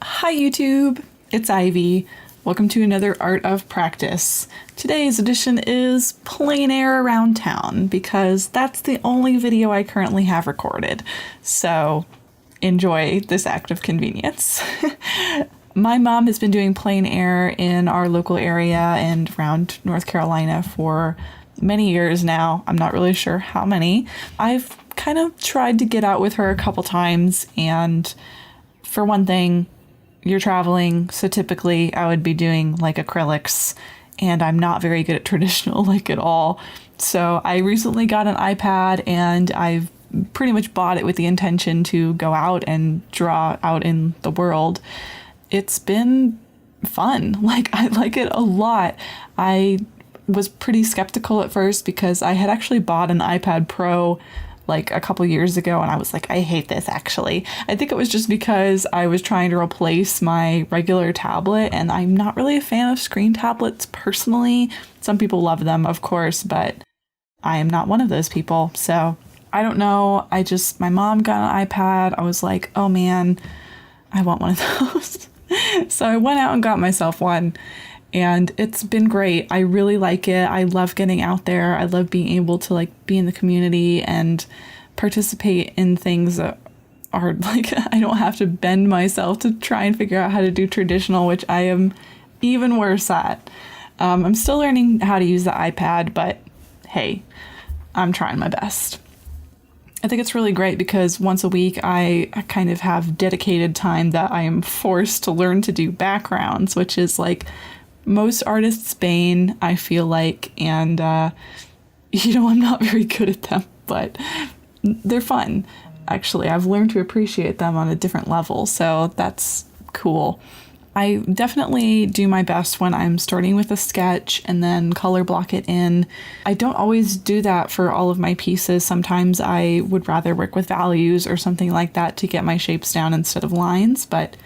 Hi YouTube, it's Ivy. Welcome to another Art of Practice. Today's edition is Plein Air around town because that's the only video I currently have recorded. So enjoy this act of convenience. My mom has been doing plein air in our local area and around North Carolina for many years now. I'm not really sure how many. I've kind of tried to get out with her a couple times, and for one thing, you're traveling, so typically I would be doing like acrylics, and I'm not very good at traditional like at all. So I recently got an iPad and I've pretty much bought it with the intention to go out and draw out in the world. It's been fun. Like, I like it a lot. I was pretty skeptical at first because I had actually bought an iPad Pro like a couple years ago, and I was like, I hate this actually. I think it was just because I was trying to replace my regular tablet, and I'm not really a fan of screen tablets personally. Some people love them, of course, but I am not one of those people. So I don't know. My mom got an iPad. I was like, oh man, I want one of those. So I went out and got myself one. And it's been great. I really like it. I love getting out there. I love being able to like be in the community and participate in things that are like, I don't have to bend myself to try and figure out how to do traditional, which I am even worse at. I'm still learning how to use the iPad, but hey, I'm trying my best. I think it's really great because once a week I kind of have dedicated time that I am forced to learn to do backgrounds, which is like most artists' bane, I feel like, and I'm not very good at them, but they're fun. Actually, I've learned to appreciate them on a different level, so that's cool. I definitely do my best when I'm starting with a sketch and then color block it in. I don't always do that for all of my pieces. Sometimes I would rather work with values or something like that to get my shapes down instead of lines, but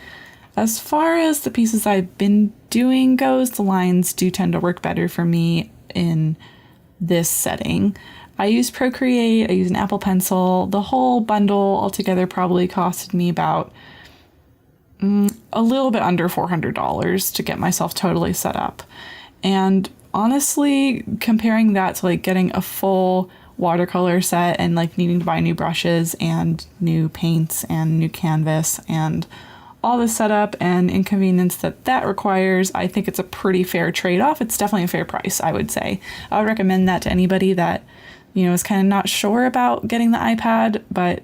as far as the pieces I've been doing goes, the lines do tend to work better for me in this setting. I use Procreate, I use an Apple Pencil. The whole bundle altogether probably costed me about a little bit under $400 to get myself totally set up. And honestly, comparing that to like getting a full watercolor set and like needing to buy new brushes and new paints and new canvas and all the setup and inconvenience that requires, I think it's a pretty fair trade-off. It's definitely a fair price, I would say. I would recommend that to anybody that, is kind of not sure about getting the iPad, but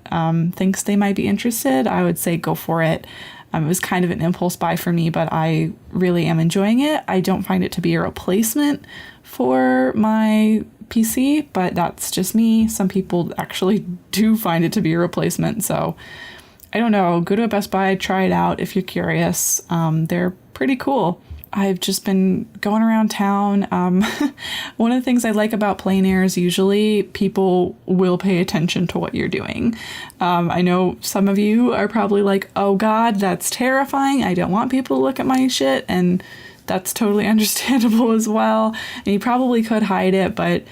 thinks they might be interested. I would say go for it. It was kind of an impulse buy for me, but I really am enjoying it. I don't find it to be a replacement for my PC, but that's just me. Some people actually do find it to be a replacement, so I don't know, go to a Best Buy, try it out if you're curious. They're pretty cool. I've just been going around town. One of the things I like about plein air is usually people will pay attention to what you're doing. I know some of you are probably like, oh God, that's terrifying. I don't want people to look at my shit. And that's totally understandable as well. And you probably could hide it, but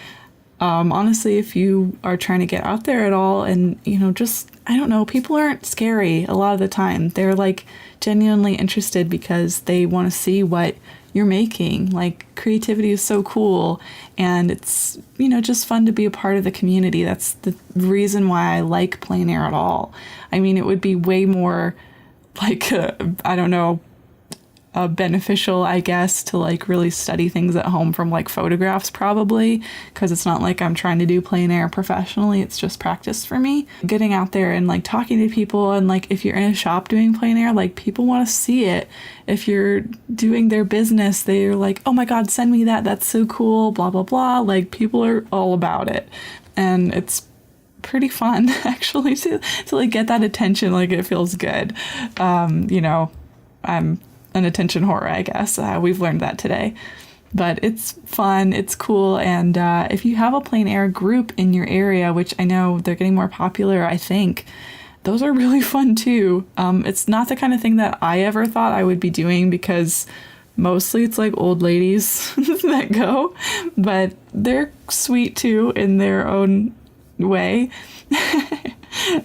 honestly, if you are trying to get out there at all and, I don't know, people aren't scary a lot of the time. They're like genuinely interested because they want to see what you're making. Like, creativity is so cool, and it's, just fun to be a part of the community. That's the reason why I like plein air at all. I mean, it would be way more like, beneficial, I guess, to like really study things at home from like photographs probably, because it's not like I'm trying to do plein air professionally. It's just practice for me. Getting out there and like talking to people, and like if you're in a shop doing plein air, like people want to see it. If you're doing their business, they're like, oh my God, send me that. That's so cool, blah, blah, blah. Like, people are all about it. And it's pretty fun actually to like get that attention. Like, it feels good. I'm an attention whore, I guess. We've learned that today. But it's fun, it's cool, and if you have a plein air group in your area, which I know they're getting more popular, I think, those are really fun too. It's not the kind of thing that I ever thought I would be doing because mostly it's like old ladies that go, but they're sweet too in their own way.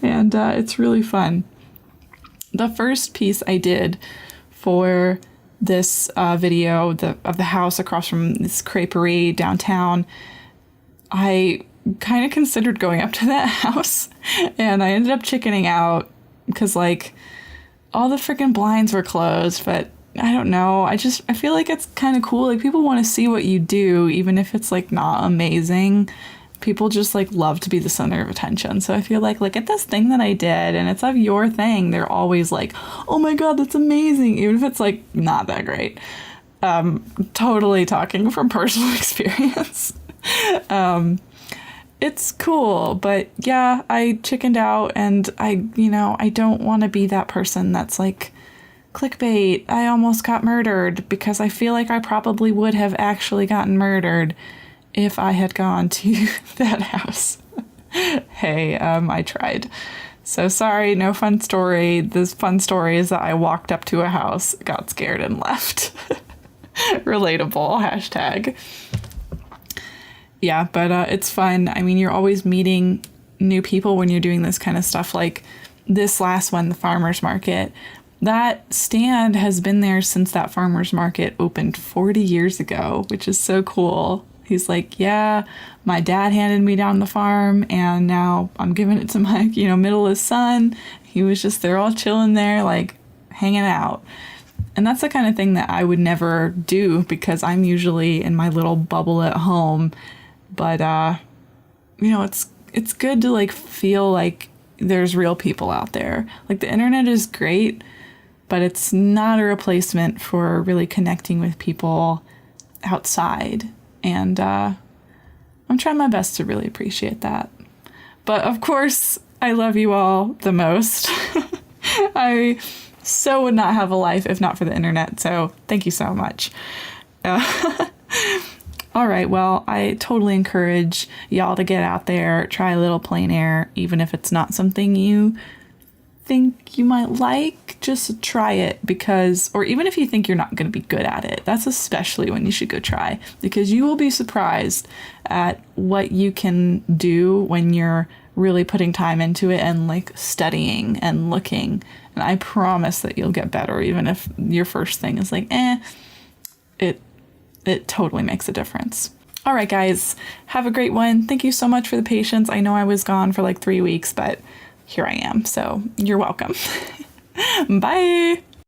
And it's really fun. The first piece I did for this video of the house across from this creperie downtown, I kind of considered going up to that house, and I ended up chickening out because like all the freaking blinds were closed. But I don't know, I feel like it's kind of cool. Like, people want to see what you do, even if it's like not amazing. People just like love to be the center of attention. So I feel like, look at this thing that I did, and it's of your thing. They're always like, oh my God, that's amazing. Even if it's like not that great. Totally talking from personal experience. It's cool, but yeah, I chickened out, and I don't want to be that person that's like, clickbait, I almost got murdered, because I feel like I probably would have actually gotten murdered if I had gone to that house. Hey, I tried. So sorry, no fun story. This fun story is that I walked up to a house, got scared, and left. Relatable, hashtag. Yeah, but it's fun. I mean, you're always meeting new people when you're doing this kind of stuff. Like this last one, the farmer's market. That stand has been there since that farmer's market opened 40 years ago, which is so cool. He's like, yeah, my dad handed me down the farm, and now I'm giving it to my, middleest son. He was just, they're all chilling there, like hanging out. And that's the kind of thing that I would never do, because I'm usually in my little bubble at home. But, it's good to like feel like there's real people out there. Like, the internet is great, but it's not a replacement for really connecting with people outside. And I'm trying my best to really appreciate that. But of course, I love you all the most. I so would not have a life if not for the internet. So thank you so much. All right, well, I totally encourage y'all to get out there, try a little plein air, even if it's not something you think you might like, just try it, or even if you think you're not going to be good at it, that's especially when you should go try, because you will be surprised at what you can do when you're really putting time into it and like studying and looking. And I promise that you'll get better, even if your first thing is like, it totally makes a difference. All right, guys, have a great one. Thank you so much for the patience. I know I was gone for like 3 weeks, but here I am, so you're welcome. Bye.